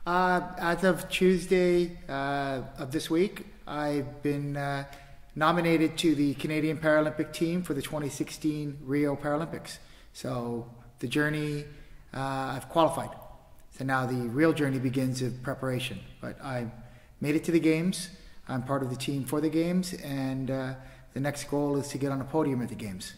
As of Tuesday of this week, I've been nominated to the Canadian Paralympic team for the 2016 Rio Paralympics. So the journey, I've qualified. So now the real journey begins of preparation. But I made it to the Games. I'm part of the team for the Games, and the next goal is to get on a podium at the Games.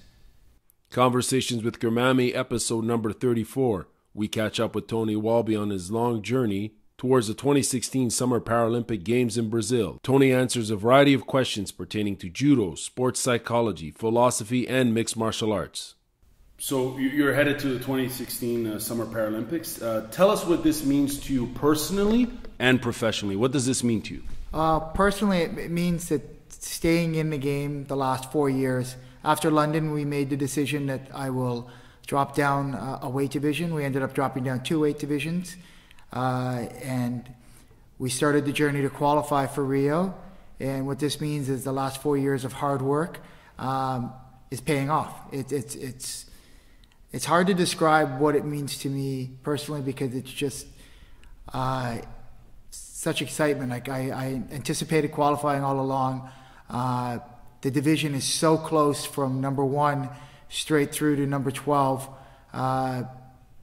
Conversations with Garmamie, episode number 34. We catch up with Tony Walby on his long journey towards the 2016 Summer Paralympic Games in Brazil. Tony answers a variety of questions pertaining to judo, sports psychology, philosophy, and mixed martial arts. So you're headed to the 2016 Summer Paralympics. Tell us what this means to you personally and professionally. What does this mean to you? Personally, it means that staying in the game the last 4 years. After London, we made the decision that I will drop down a weight division. We ended up dropping down 2 weight divisions. And we started the journey to qualify for Rio. And what this means is the last 4 years of hard work is paying off. It's hard to describe what it means to me personally, because it's just such excitement. Like I anticipated qualifying all along. The division is so close from number 1 straight through to number 12.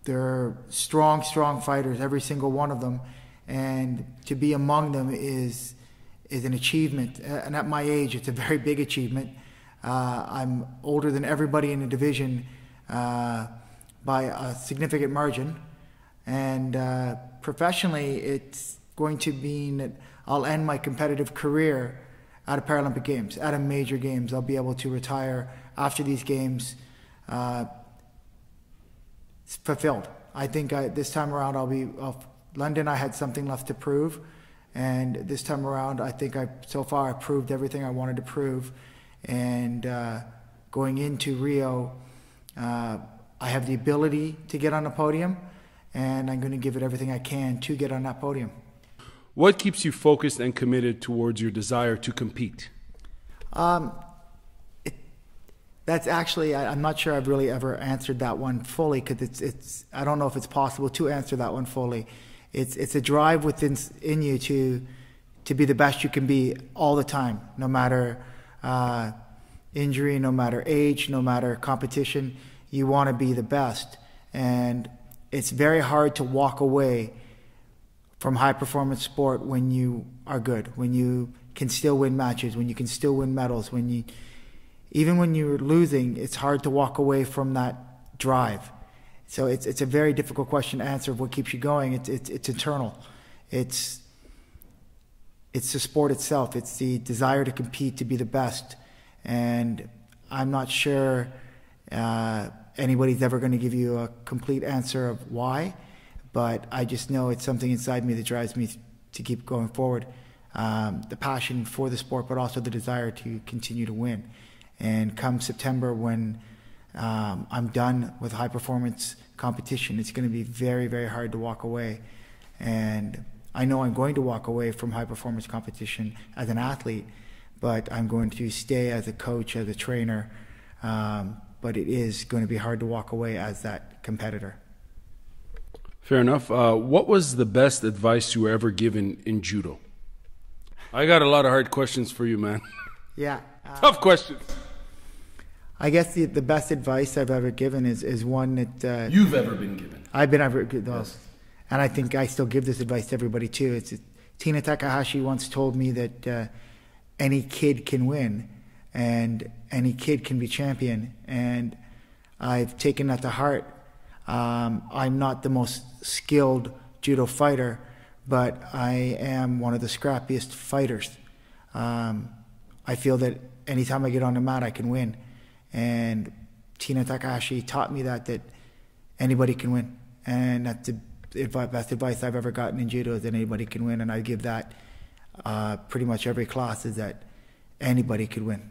They're strong fighters, every single one of them, and to be among them is an achievement. And at my age, it's a very big achievement. I'm older than everybody in the division by a significant margin, and professionally, it's going to mean that I'll end my competitive career at a Paralympic Games, at a major Games. I'll be able to retire after these Games fulfilled. I think this time around London, I had something left to prove, and this time around I think so far I've proved everything I wanted to prove, and going into Rio, I have the ability to get on a podium, and I'm going to give it everything I can to get on that podium. What keeps you focused and committed towards your desire to compete? That's actually, I'm not sure I've really ever answered that one fully, because I don't know if it's possible to answer that one fully. It's a drive within you to be the best you can be all the time, no matter injury, no matter age, no matter competition. You want to be the best, and it's very hard to walk away from high performance sport when you are good, when you can still win matches, when you can still win medals, even when you're losing, it's hard to walk away from that drive. So it's a very difficult question to answer of what keeps you going. It's internal. It's the sport itself. It's the desire to compete, to be the best. And I'm not sure anybody's ever going to give you a complete answer of why, but I just know it's something inside me that drives me to keep going forward. The passion for the sport, but also the desire to continue to win. And come September, when I'm done with high performance competition, it's going to be very, very hard to walk away. And I know I'm going to walk away from high performance competition as an athlete, but I'm going to stay as a coach, as a trainer. But it is going to be hard to walk away as that competitor. Fair enough. What was the best advice you were ever given in judo? I got a lot of hard questions for you, man. Yeah. Tough questions. I guess the best advice I've ever given is one that... You've ever been given. I've been ever given. Yes. And I think I still give this advice to everybody too. Tina Takahashi once told me that any kid can win and any kid can be champion. And I've taken that to heart. I'm not the most skilled judo fighter, but I am one of the scrappiest fighters. I feel that anytime I get on the mat, I can win. And Tina Takahashi taught me that anybody can win. And that's the best advice I've ever gotten in judo, is that anybody can win. And I give that pretty much every class, is that anybody could win.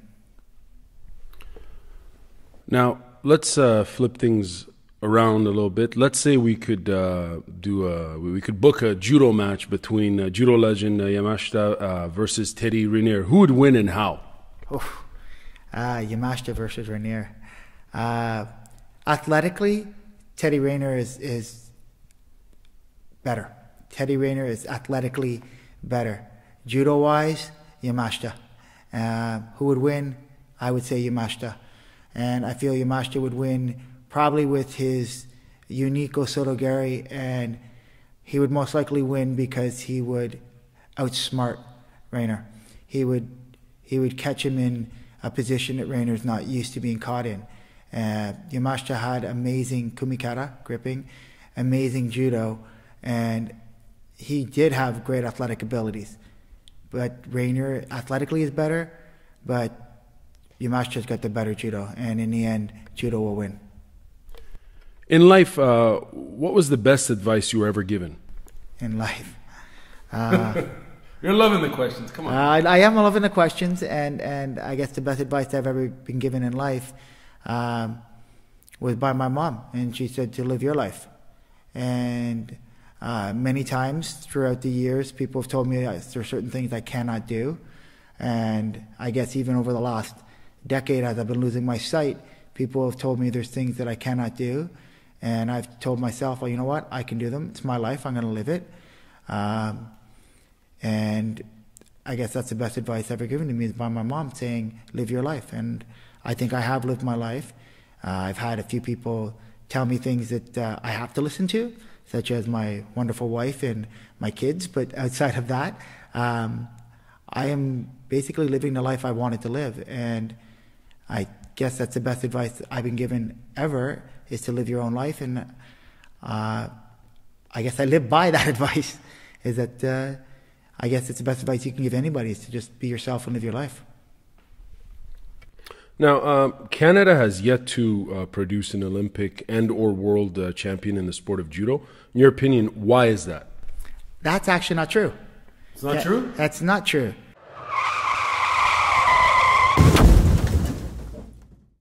Now, let's flip things around a little bit. Let's say we could book a judo match between judo legend Yamashita versus Teddy Riner. Who would win and how? Yamashita versus Riner. Athletically, Teddy Riner is better. Teddy Rayner is athletically better. Judo-wise, Yamashita. Who would win? I would say Yamashita. And I feel Yamashita would win probably with his unique Osotogari, and he would most likely win because he would outsmart Rayner. He would catch him in a position that Rayner's not used to being caught in. Yamashita had amazing kumikata, gripping, amazing judo, and he did have great athletic abilities. But Rayner athletically is better, but Yamashita's got the better judo, and in the end, judo will win. In life, what was the best advice you were ever given? In life. You're loving the questions. Come on. I am loving the questions, and I guess the best advice I've ever been given in life was by my mom, and she said to live your life. And many times throughout the years, people have told me there are certain things I cannot do, and I guess even over the last decade, as I've been losing my sight, people have told me there's things that I cannot do, and I've told myself, well, you know what, I can do them. It's my life. I'm going to live it. And I guess that's the best advice ever given to me, is by my mom, saying, live your life. And I think I have lived my life. I've had a few people tell me things that I have to listen to, such as my wonderful wife and my kids. But outside of that, I am basically living the life I wanted to live. And I guess that's the best advice I've been given ever, is to live your own life. And I guess I live by that advice, is that I guess it's the best advice you can give anybody, is to just be yourself and live your life. Now, Canada has yet to produce an Olympic and or world champion in the sport of judo. In your opinion, why is that? That's actually not true. It's not true? That's not true.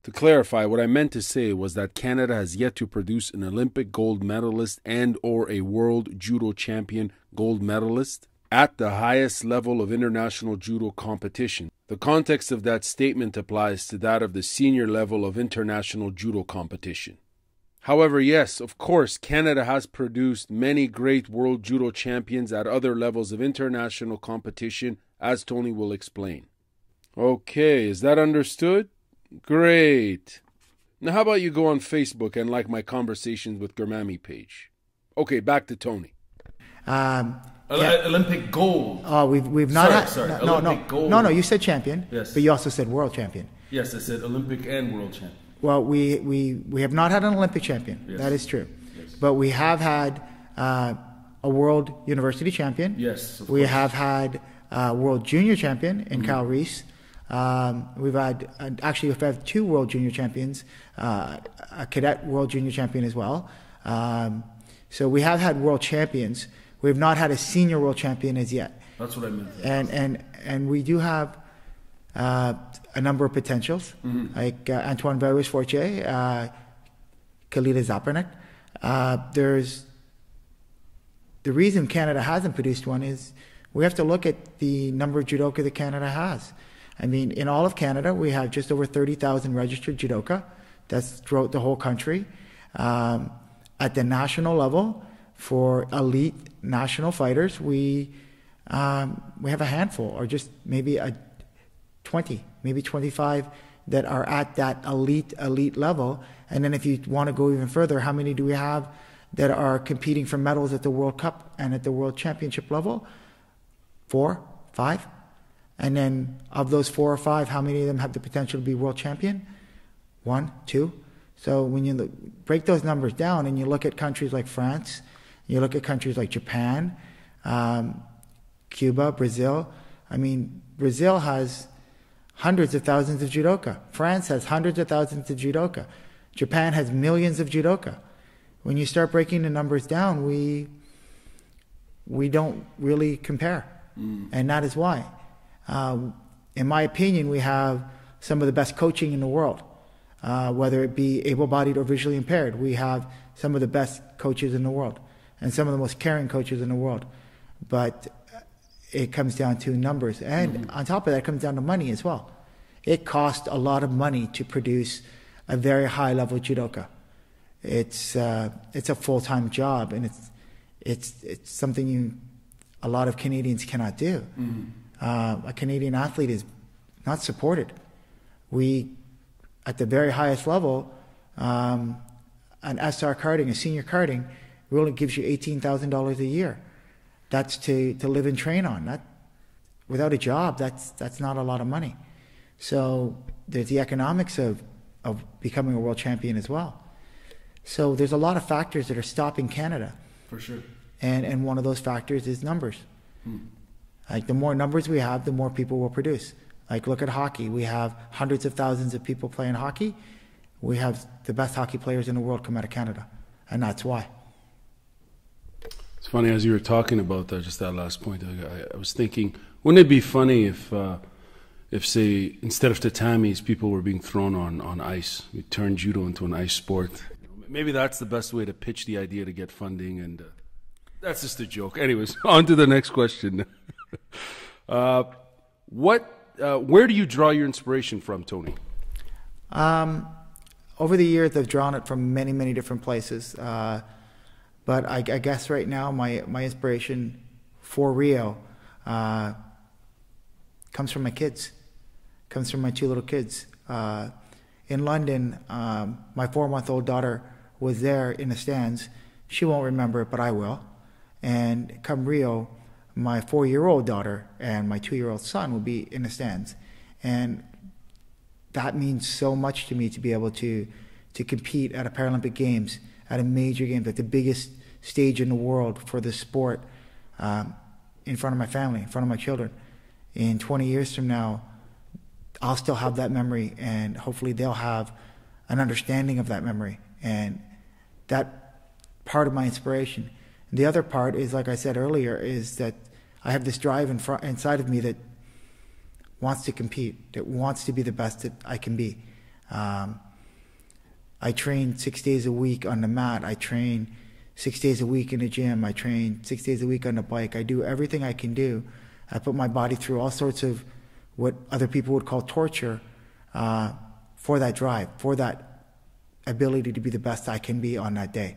To clarify, what I meant to say was that Canada has yet to produce an Olympic gold medalist and or a world judo champion gold medalist at the highest level of international judo competition. The context of that statement applies to that of the senior level of international judo competition. However, yes, of course, Canada has produced many great world judo champions at other levels of international competition, as Tony will explain. Okay, is that understood? Great. Now how about you go on Facebook and like my Conversations with Garmamie page? Okay, back to Tony. Olympic gold. Oh, we've not Sorry. No, Olympic gold. No, you said champion. Yes. But you also said world champion. Yes, I said Olympic and world champion. Well, we have not had an Olympic champion. Yes. That is true. Yes. But we have had a world university champion. Yes, of we course. have had a world junior champion in Kyle Reese. We've had two world junior champions, a cadet world junior champion as well. So we have had world champions. We have not had a senior world champion as yet. That's what I meant. And we do have a number of potentials, like Antoine Varus-Fortier, Kalila Zapernik. There's the reason Canada hasn't produced one is we have to look at the number of judoka that Canada has. I mean, in all of Canada, we have just over 30,000 registered judoka. That's throughout the whole country. At the national level, for elite national fighters, we have a handful, or just maybe 20, maybe 25 that are at that elite level. And then if you want to go even further, how many do we have that are competing for medals at the World Cup and at the World Championship level? 4, 5? And then of those 4 or 5, how many of them have the potential to be world champion? 1, 2. So when you break those numbers down and you look at countries like France, you look at countries like Japan, Cuba, Brazil. I mean, Brazil has hundreds of thousands of judoka. France has hundreds of thousands of judoka. Japan has millions of judoka. When you start breaking the numbers down, we don't really compare. And that is why. In my opinion, we have some of the best coaching in the world, whether it be able-bodied or visually impaired. We have some of the best coaches in the world and some of the most caring coaches in the world. But it comes down to numbers. And on top of that, it comes down to money as well. It costs a lot of money to produce a very high-level judoka. It's a full-time job, and it's something a lot of Canadians cannot do. A Canadian athlete is not supported. We, at the very highest level, an SR karting, a senior karting, really gives you $18,000 a year. That's to live and train on. That, without a job, that's not a lot of money. So there's the economics of becoming a world champion as well. So there's a lot of factors that are stopping Canada. For sure. And one of those factors is numbers. Like, the more numbers we have, the more people will produce. Like, look at hockey. We have hundreds of thousands of people playing hockey. We have the best hockey players in the world come out of Canada, and that's why. It's funny, as you were talking about that, just that last point, I was thinking, wouldn't it be funny if, say, instead of tatamis, people were being thrown on ice? We turned judo into an ice sport. Maybe that's the best way to pitch the idea to get funding, and that's just a joke. Anyways, on to the next question. Where do you draw your inspiration from, Tony? Over the years, I've drawn it from many, many different places. But I guess right now, my inspiration for Rio comes from my kids, comes from my two little kids. In London, my 4-month-old daughter was there in the stands. She won't remember it, but I will. And come Rio, my 4-year-old daughter and my 2-year-old son will be in the stands. And that means so much to me, to be able to compete at a Paralympic Games, at a major game, at the biggest stage in the world for this sport, in front of my family, in front of my children. In 20 years from now, I'll still have that memory, and hopefully they'll have an understanding of that memory. And that part of my inspiration. The other part is, like I said earlier, is that I have this drive inside of me that wants to compete, that wants to be the best that I can be. I train 6 days a week on the mat. I train 6 days a week in the gym. I train 6 days a week on the bike. I do everything I can do. I put my body through all sorts of what other people would call torture for that drive, for that ability to be the best I can be on that day.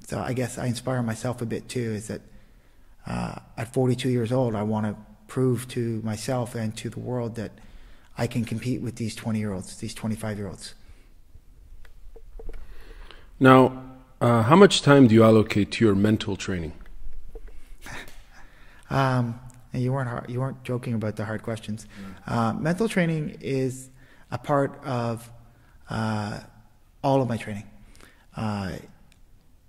So I guess I inspire myself a bit too, is that at 42 years old, I want to prove to myself and to the world that I can compete with these 20-year-olds, these 25-year-olds. Now, how much time do you allocate to your mental training? And you weren't joking about the hard questions. Mental training is a part of all of my training.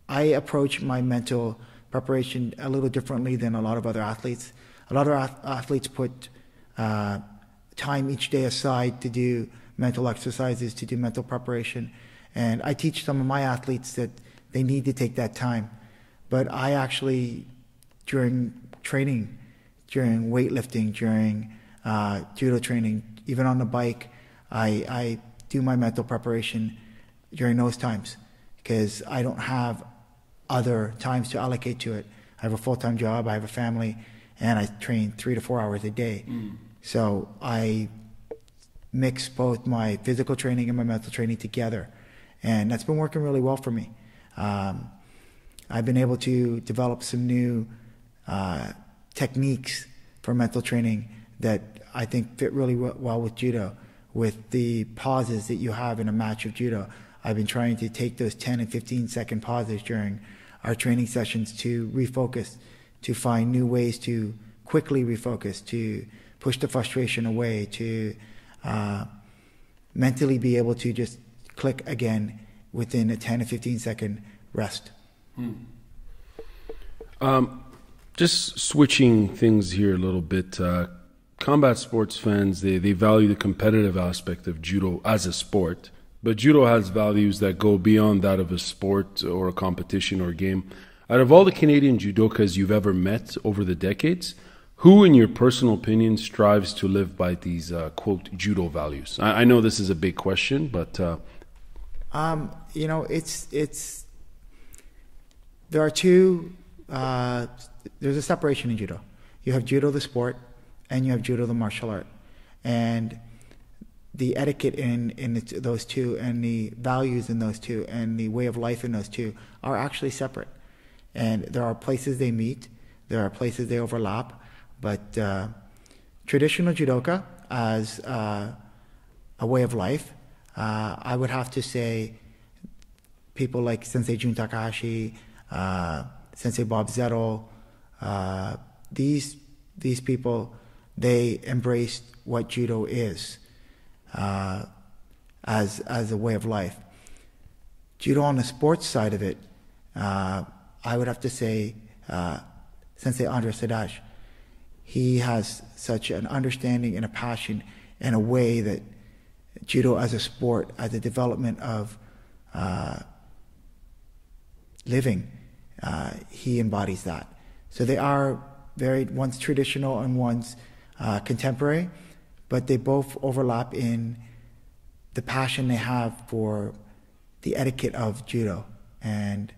I approach my mental preparation a little differently than a lot of other athletes. A lot of athletes put time each day aside to do mental exercises, to do mental preparation. And I teach some of my athletes that they need to take that time. But I actually, during training, during weightlifting, during judo training, even on the bike, I do my mental preparation during those times, because I don't have other times to allocate to it. I have a full-time job, I have a family, and I train 3 to 4 hours a day. So I mix both my physical training and my mental training together, and that's been working really well for me. I've been able to develop some new techniques for mental training that I think fit really well with judo, with the pauses that you have in a match of judo. I've been trying to take those 10 and 15-second pauses during our training sessions to refocus, to find new ways to quickly refocus, to push the frustration away, to mentally be able to just click again within a 10 or 15-second rest. Just switching things here a little bit, combat sports fans, they value the competitive aspect of judo as a sport, but judo has values that go beyond that of a sport or a competition or game. Out of all the Canadian judokas you've ever met over the decades, who, in your personal opinion, strives to live by these, quote, judo values? I know this is a big question, but... you know, there are two, there's a separation in judo. You have judo the sport, and you have judo the martial art. And the etiquette in those two, and the values in those two, and the way of life in those two are actually separate. And there are places they meet, there are places they overlap, but traditional judoka as a way of life, I would have to say people like Sensei Jun Takahashi, Sensei Bob Zettel, these people, they embraced what judo is as a way of life. Judo on the sports side of it, I would have to say Sensei Andre Sadaj. He has such an understanding and a passion and a way that judo as a sport, as a development of living, he embodies that. So they are one's traditional and one's contemporary, but they both overlap in the passion they have for the etiquette of judo. And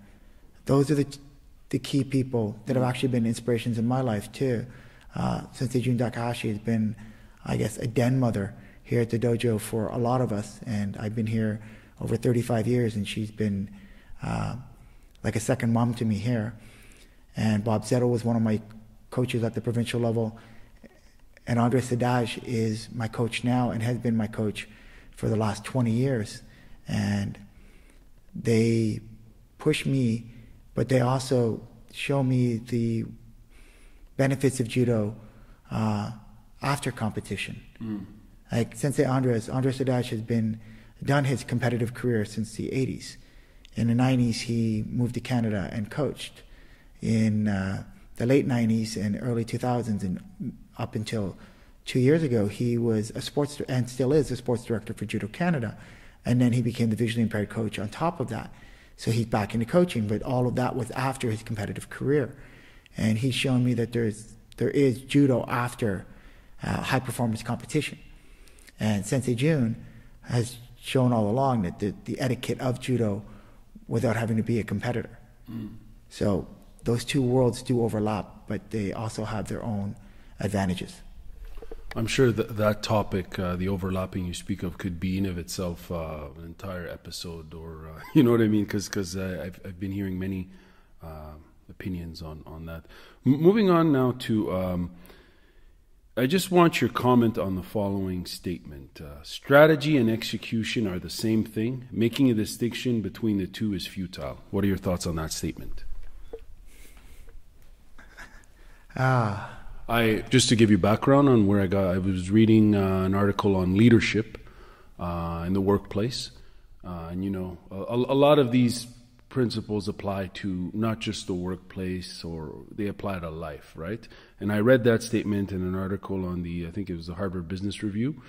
those are the key people that have actually been inspirations in my life too. Sensei Jun Takahashi has been, I guess, a den mother here at the dojo for a lot of us, and I've been here over 35 years, and she's been like a second mom to me here. And Bob Zettel was one of my coaches at the provincial level, and Andre Sadaj is my coach now and has been my coach for the last 20 years. And they push me, but they also show me the benefits of judo after competition. Like Sensei Andre Sadaj has done his competitive career since the 80s. In the 90s, he moved to Canada and coached. In the late 90s and early 2000s, and up until 2 years ago, he was a sports, and still is, a sports director for Judo Canada. And then he became the visually impaired coach on top of that. So he's back into coaching, but all of that was after his competitive career. And he's shown me that there is judo after high performance competition. And Sensei Jun has shown all along that the etiquette of judo without having to be a competitor. So those two worlds do overlap, but they also have their own advantages. I'm sure that topic, the overlapping you speak of, could be in of itself an entire episode, or you know what I mean? Because I've been hearing many opinions on that. Moving on now to, I just want your comment on the following statement. Strategy and execution are the same thing. Making a distinction between the two is futile. What are your thoughts on that statement? Just to give you background on where I was reading an article on leadership in the workplace. And you know, a lot of these principles apply to not just the workplace, or they apply to life, right? And I read that statement in an article on I think it was the Harvard Business Review.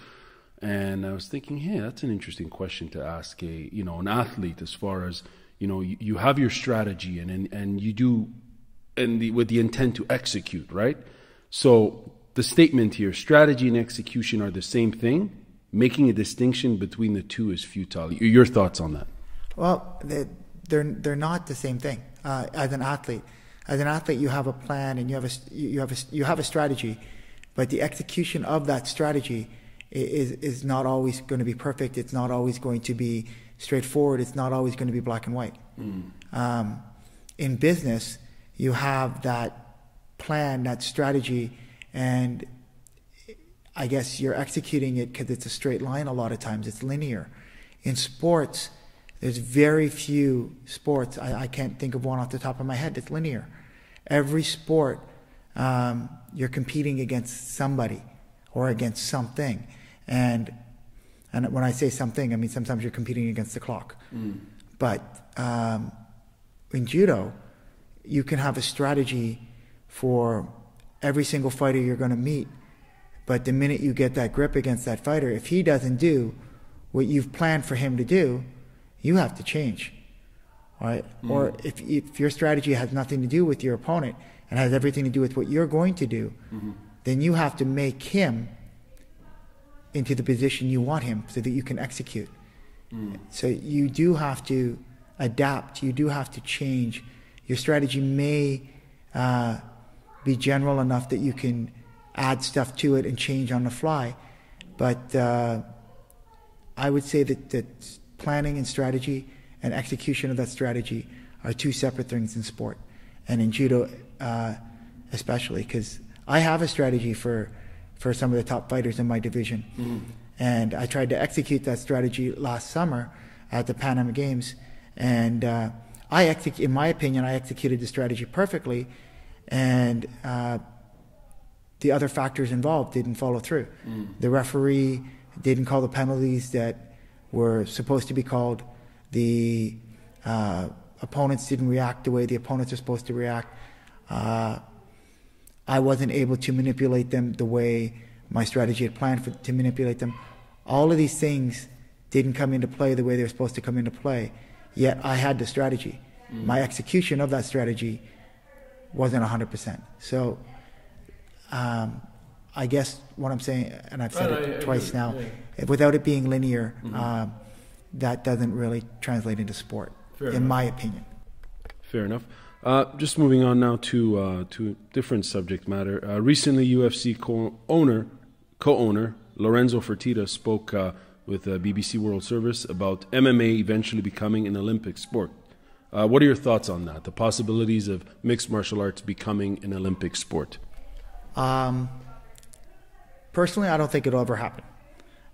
And I was thinking, hey, that's an interesting question to ask an athlete, as far as, you have your strategy and you do, with the intent to execute, right? So the statement here, strategy and execution are the same thing. Making a distinction between the two is futile. Your thoughts on that? Well, they're not the same thing. As an athlete, you have a plan and you have a strategy, but the execution of that strategy is not always going to be perfect. It's not always going to be straightforward. It's not always going to be black and white. In business, you have that plan, that strategy, and I guess you're executing it because it's a straight line. A lot of times it's linear. In sports, there's very few sports, I can't think of one off the top of my head, that's linear. Every sport, you're competing against somebody or against something. And when I say something, I mean sometimes you're competing against the clock. But in judo, you can have a strategy for every single fighter you're going to meet. But the minute you get that grip against that fighter, if he doesn't do what you've planned for him to do, you have to change. All right? Or if your strategy has nothing to do with your opponent and has everything to do with what you're going to do, then you have to make him into the position you want him so that you can execute. So you do have to adapt. You do have to change. Your strategy may be general enough that you can add stuff to it and change on the fly. But I would say that planning and strategy and execution of that strategy are two separate things in sport. and in judo especially, because I have a strategy for some of the top fighters in my division. And I tried to execute that strategy last summer at the Pan Am Games, and in my opinion, I executed the strategy perfectly, and the other factors involved didn't follow through. The referee didn't call the penalties that were supposed to be called. The opponents didn't react the way the opponents are supposed to react. I wasn't able to manipulate them the way my strategy had planned to manipulate them. All of these things didn't come into play the way they were supposed to come into play, yet I had the strategy. My execution of that strategy wasn't 100%. So I guess what I'm saying, and I've said it twice now, without it being linear, that doesn't really translate into sport, in my opinion. Fair enough. Just moving on now to a different subject matter. Recently, UFC co-owner Lorenzo Fertitta spoke with BBC World Service about MMA eventually becoming an Olympic sport. What are your thoughts on that? The possibilities of mixed martial arts becoming an Olympic sport? Personally, I don't think it'll ever happen,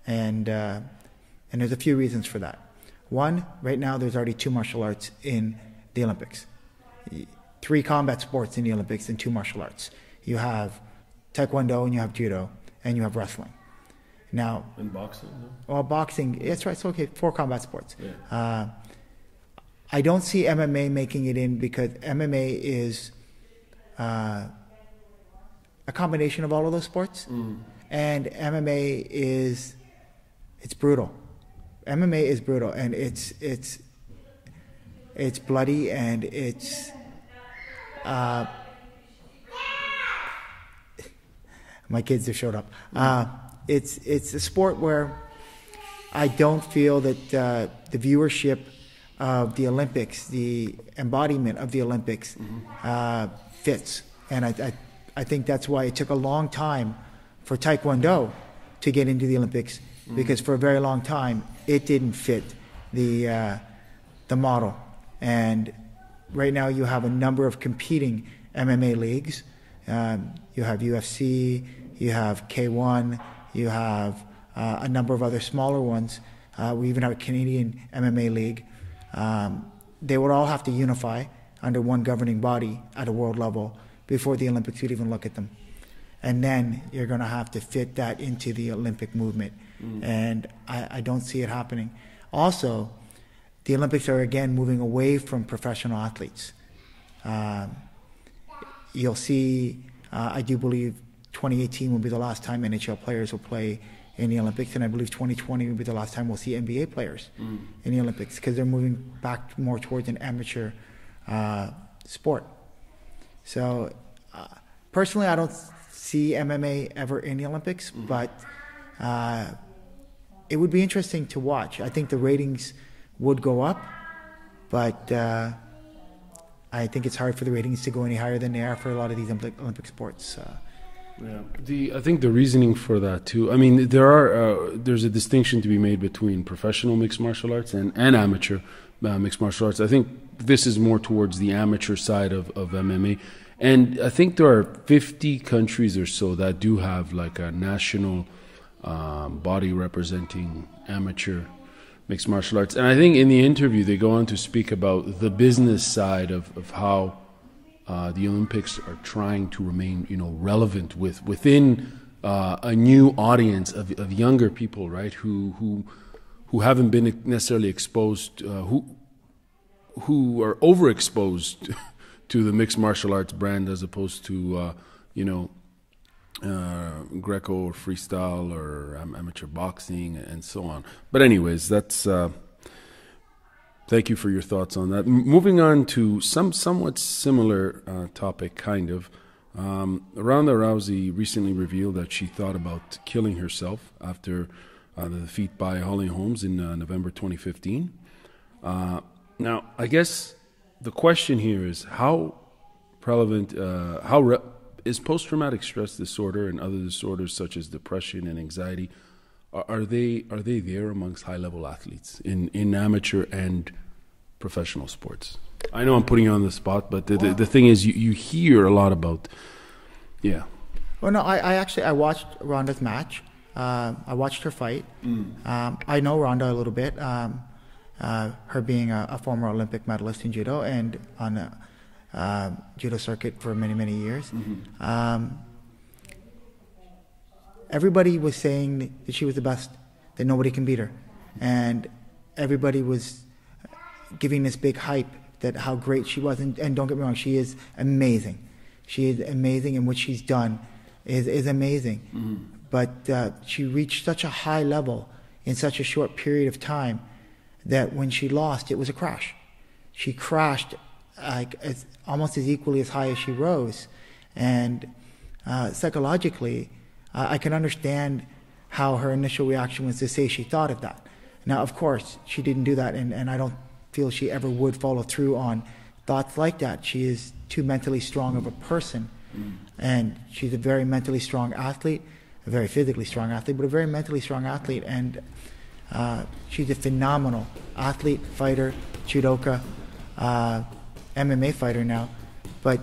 and there's a few reasons for that. One, right now there's already 2 martial arts in the Olympics. 3 combat sports in the Olympics and 2 martial arts. You have Taekwondo and you have Judo and you have wrestling. Now, and boxing? No? Well, boxing, that's right, it's okay, 4 combat sports. Yeah. I don't see MMA making it in because MMA is a combination of all of those sports. And MMA it's brutal. MMA is brutal, and it's bloody, and it's my kids have showed up. It's a sport where I don't feel that the viewership of the Olympics, the embodiment of the Olympics, fits, and I think that's why it took a long time for Taekwondo to get into the Olympics, because for a very long time it didn't fit the model. And right now you have a number of competing MMA leagues. You have UFC, you have K1, you have a number of other smaller ones. We even have a Canadian MMA league. They would all have to unify under one governing body at a world level before the Olympics would even look at them. And then you're going to have to fit that into the Olympic movement. And I don't see it happening. Also, the Olympics are again moving away from professional athletes. You'll see, I do believe 2018 will be the last time NHL players will play in the Olympics, and I believe 2020 will be the last time we'll see NBA players in the Olympics, because they're moving back more towards an amateur sport. So personally, I don't see MMA ever in the Olympics, but it would be interesting to watch. I think the ratings would go up, but I think it's hard for the ratings to go any higher than they are for a lot of these Olympic sports. I think the reasoning for that too. I mean, there's a distinction to be made between professional mixed martial arts and amateur mixed martial arts. I think this is more towards the amateur side of MMA, and I think there are 50 countries or so that do have like a national body representing amateur mixed martial arts. And I think in the interview they go on to speak about the business side of how the Olympics are trying to remain, relevant within a new audience of younger people, right? Who haven't been necessarily exposed, who are overexposed to the mixed martial arts brand as opposed to, Greco or freestyle or amateur boxing and so on. But anyways, that's. Thank you for your thoughts on that. Moving on to somewhat similar topic, kind of. Ronda Rousey recently revealed that she thought about killing herself after the defeat by Holly Holmes in November 2015. Now, I guess the question here is how prevalent, is post-traumatic stress disorder and other disorders such as depression and anxiety, are they there amongst high-level athletes in amateur and professional sports? I know I'm putting you on the spot, but the thing is, you hear a lot about, yeah. Well, no, I watched Ronda's match. I watched her fight. I know Ronda a little bit. Her being a former Olympic medalist in judo and on the judo circuit for many, many years. Everybody was saying that she was the best, that nobody can beat her. And everybody was giving this big hype that how great she was. And don't get me wrong, she is amazing. She is amazing, and what she's done is amazing. But she reached such a high level in such a short period of time that when she lost, it was a crash. She crashed almost as equally as high as she rose. And psychologically, I can understand how her initial reaction was to say she thought of that. Now, of course, she didn't do that, and I don't feel she ever would follow through on thoughts like that. She is too mentally strong of a person, and she's a very mentally strong athlete, a very physically strong athlete, but a very mentally strong athlete, and she's a phenomenal athlete, fighter, judoka, MMA fighter now. But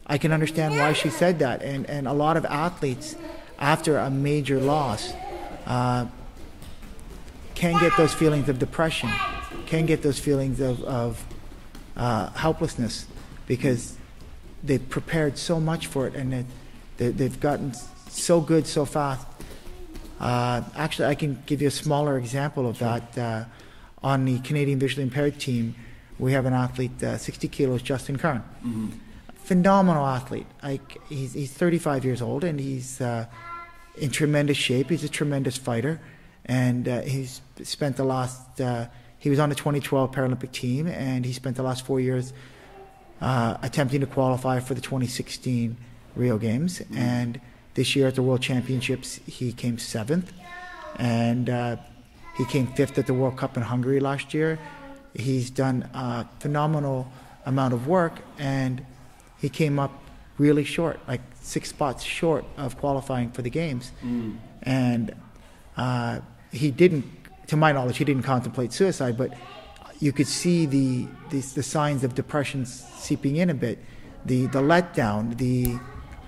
I can understand why she said that, and a lot of athletes, after a major loss, can get those feelings of depression, can get those feelings of helplessness, because they've prepared so much for it, and they've gotten so good so fast. Actually, I can give you a smaller example of that. On the Canadian visually impaired team, we have an athlete, 60 kilos, Justin Karn. Phenomenal athlete. He's 35 years old, and he's in tremendous shape. He's a tremendous fighter, and he's spent the last. He was on the 2012 Paralympic team, and he spent the last 4 years attempting to qualify for the 2016 Rio Games. And this year at the World Championships, he came 7th, and he came 5th at the World Cup in Hungary last year. He's done a phenomenal amount of work, and he came up really short, like 6 spots short of qualifying for the games. And he didn't, to my knowledge, he didn't contemplate suicide, but you could see the signs of depression seeping in a bit, the letdown,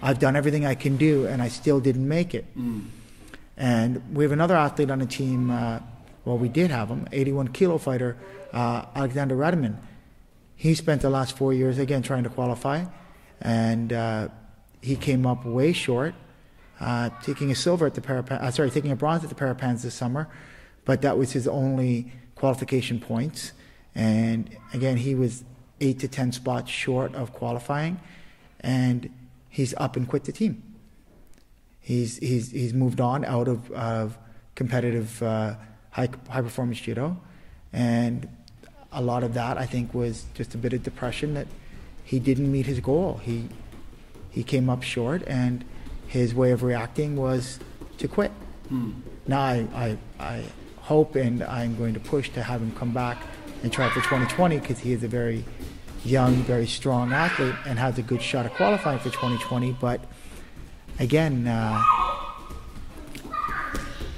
I've done everything I can do and I still didn't make it. And we have another athlete on the team, well, we did have him, 81 kilo fighter, Alexander Rademan. He spent the last 4 years, again, trying to qualify, and he came up way short, taking a silver at the taking a bronze at the Parapans this summer, but that was his only qualification points. And again, he was 8 to 10 spots short of qualifying, and he's up and quit the team. He's moved on out of competitive high performance judo, and a lot of that, I think, was just a bit of depression that he didn't meet his goal. He came up short, and his way of reacting was to quit. Now I hope, and I'm going to push to have him come back and try for 2020, because he is a very young, very strong athlete and has a good shot at qualifying for 2020. But again,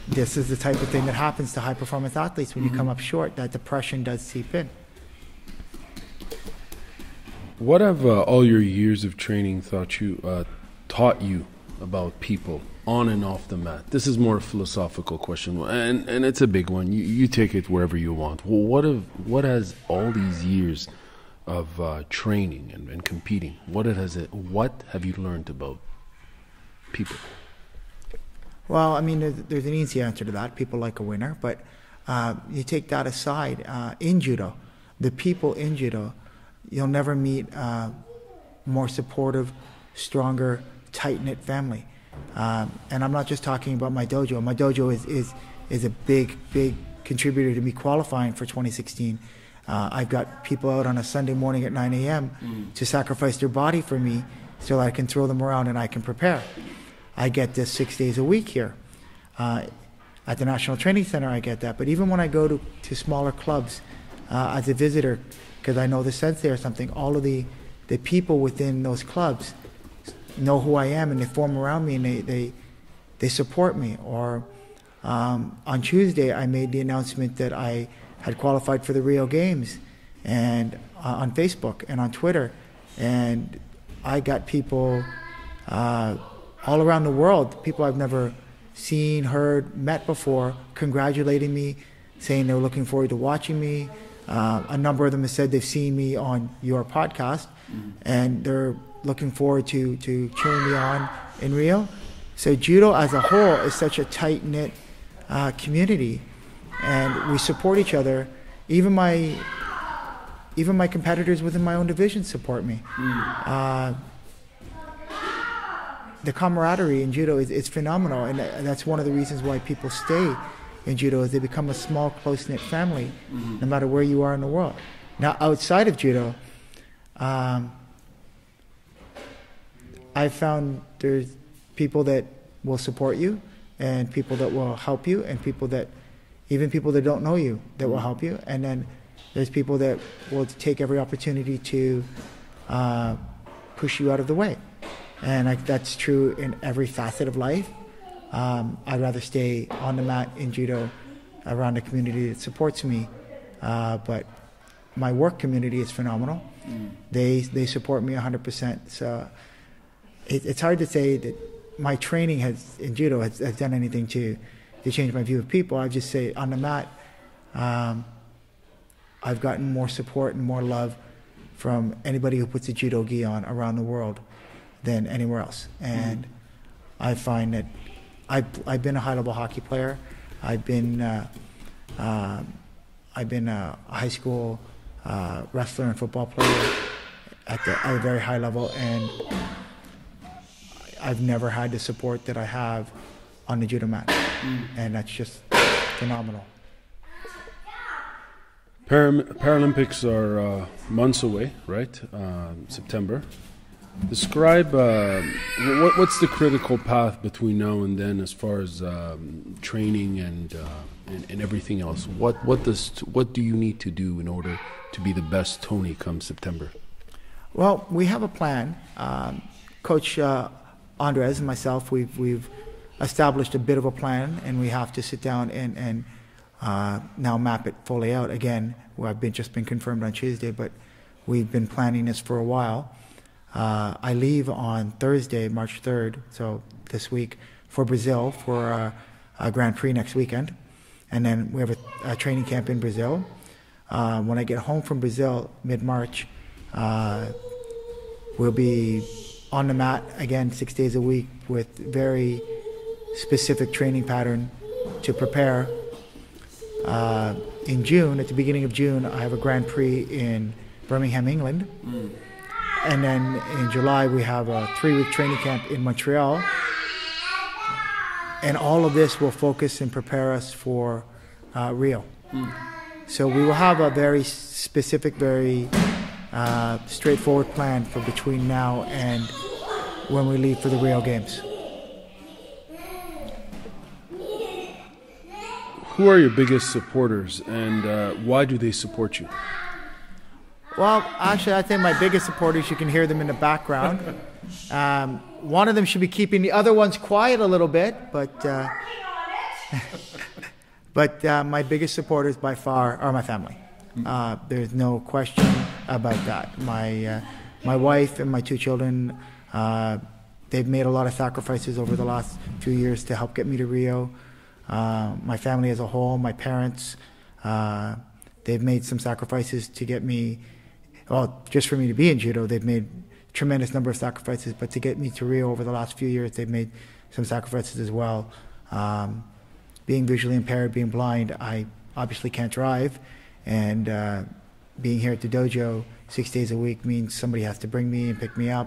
this is the type of thing that happens to high performance athletes when you come up short. That depression does seep in. What have all your years of training taught you about people on and off the mat? This is more a philosophical question, and it's a big one. You take it wherever you want. Well, what has all these years of training and competing, what have you learned about people? Well, I mean, there's an easy answer to that. People like a winner, but you take that aside. In judo, the people in judo, you'll never meet more supportive, stronger, tight-knit family. And I'm not just talking about my dojo. My dojo is a big contributor to me qualifying for 2016. I've got people out on a Sunday morning at 9 a.m. to sacrifice their body for me so that I can throw them around and I can prepare. I get this 6 days a week here. At the National Training Center, I get that. But even when I go to smaller clubs as a visitor, because I know the sensei or something, all of the people within those clubs know who I am, and they form around me, and they support me. Or on Tuesday, I made the announcement that I had qualified for the Rio Games, and on Facebook and on Twitter, and I got people all around the world, people I've never seen, heard, met before, congratulating me, saying they were looking forward to watching me. A number of them have said they've seen me on your podcast, and they're looking forward to cheering me on in Rio. So judo as a whole is such a tight-knit community, and we support each other. Even my competitors within my own division support me. The camaraderie in judo is phenomenal, and that's one of the reasons why people stay in judo, is they become a small, close-knit family, no matter where you are in the world. Now, outside of judo, I've found there's people that will support you, and people that will help you, and even people that don't know you that will help you, and then there's people that will take every opportunity to push you out of the way. And that's true in every facet of life. I'd rather stay on the mat in judo around a community that supports me, but my work community is phenomenal. They support me 100%. So it's hard to say that my training in judo has done anything to change my view of people. I just say on the mat, I've gotten more support and more love from anybody who puts a judo gi on around the world than anywhere else. And I find that I've been a high-level hockey player. I've been a high school wrestler and football player at a very high level, and I've never had the support that I have on the judo mat, and that's just phenomenal. Paralympics are months away, right? September. Describe what's the critical path between now and then, as far as training and everything else. What do you need to do in order to be the best Tony come September? Well, we have a plan. Coach Andres and myself, we've established a bit of a plan, and we have to sit down and now map it fully out. Again, I've just been confirmed on Tuesday, but we've been planning this for a while. I leave on Thursday, March 3rd, so this week, for Brazil for a Grand Prix next weekend. And then we have a training camp in Brazil. When I get home from Brazil, mid-March, we'll be on the mat again 6 days a week with very specific training pattern to prepare. In June, at the beginning of June, I have a Grand Prix in Birmingham, England. And then in July, we have a 3-week training camp in Montreal. And all of this will focus and prepare us for Rio. So we will have a very specific, very straightforward plan for between now and when we leave for the Rio Games. Who are your biggest supporters, and why do they support you? Well, actually, I think my biggest supporters, you can hear them in the background. One of them should be keeping the other ones quiet a little bit, but my biggest supporters by far are my family. There's no question about that. My wife and my 2 children, they've made a lot of sacrifices over the last few years to help get me to Rio. My family as a whole, my parents, they've made some sacrifices to get me. Well, just for me to be in judo, they've made a tremendous number of sacrifices, but to get me to Rio over the last few years, they've made some sacrifices as well. Being visually impaired, being blind, I obviously can't drive, and being here at the dojo 6 days a week means somebody has to bring me and pick me up.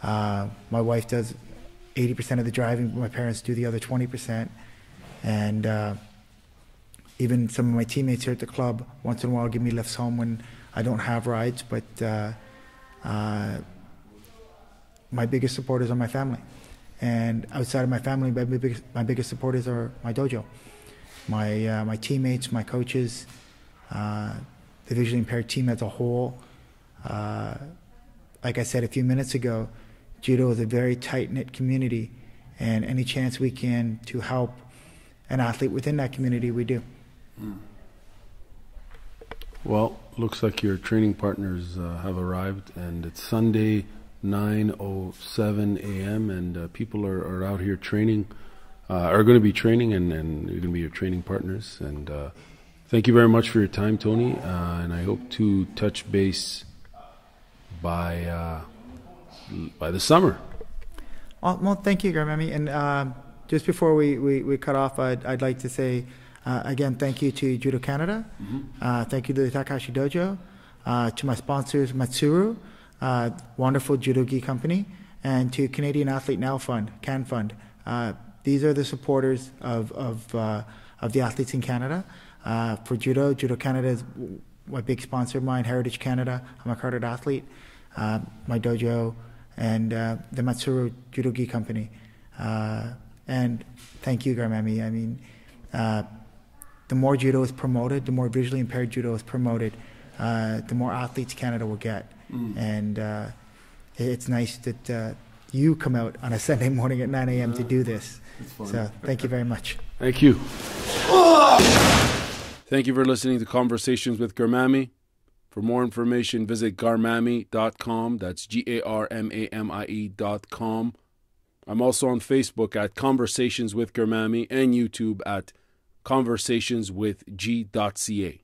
My wife does 80% of the driving, my parents do the other 20%, and even some of my teammates here at the club once in a while give me lifts home when I don't have rides, but my biggest supporters are my family. And outside of my family, my biggest supporters are my dojo, my teammates, my coaches, the visually impaired team as a whole. Like I said a few minutes ago, judo is a very tight-knit community, and any chance we can to help an athlete within that community, we do. Well, looks like your training partners have arrived, and it's Sunday, 9:07 a.m., and people are out here training, are going to be training, and you're going to be your training partners. And thank you very much for your time, Tony, and I hope to touch base by the summer. Well, thank you, Garmamie. And just before we cut off, I'd like to say, again, thank you to Judo Canada. Thank you to the Takahashi Dojo, to my sponsors, Matsuru, wonderful judo gi company, and to Canadian Athlete Now Fund, CAN Fund. These are the supporters of the athletes in Canada. For Judo Canada is a big sponsor of mine, Heritage Canada. I'm a carded athlete, my dojo, and the Matsuru Judo gi company. And thank you, Garmamie. I mean, the more judo is promoted, the more visually impaired judo is promoted, the more athletes Canada will get. And it's nice that you come out on a Sunday morning at 9 a.m. to do this. So thank you very much. Thank you. Thank you for listening to Conversations with Garmamie. For more information, visit garmamie.com. That's GARMAMIE.com. I'm also on Facebook at Conversations with Garmamie and YouTube at Conversations with G.ca.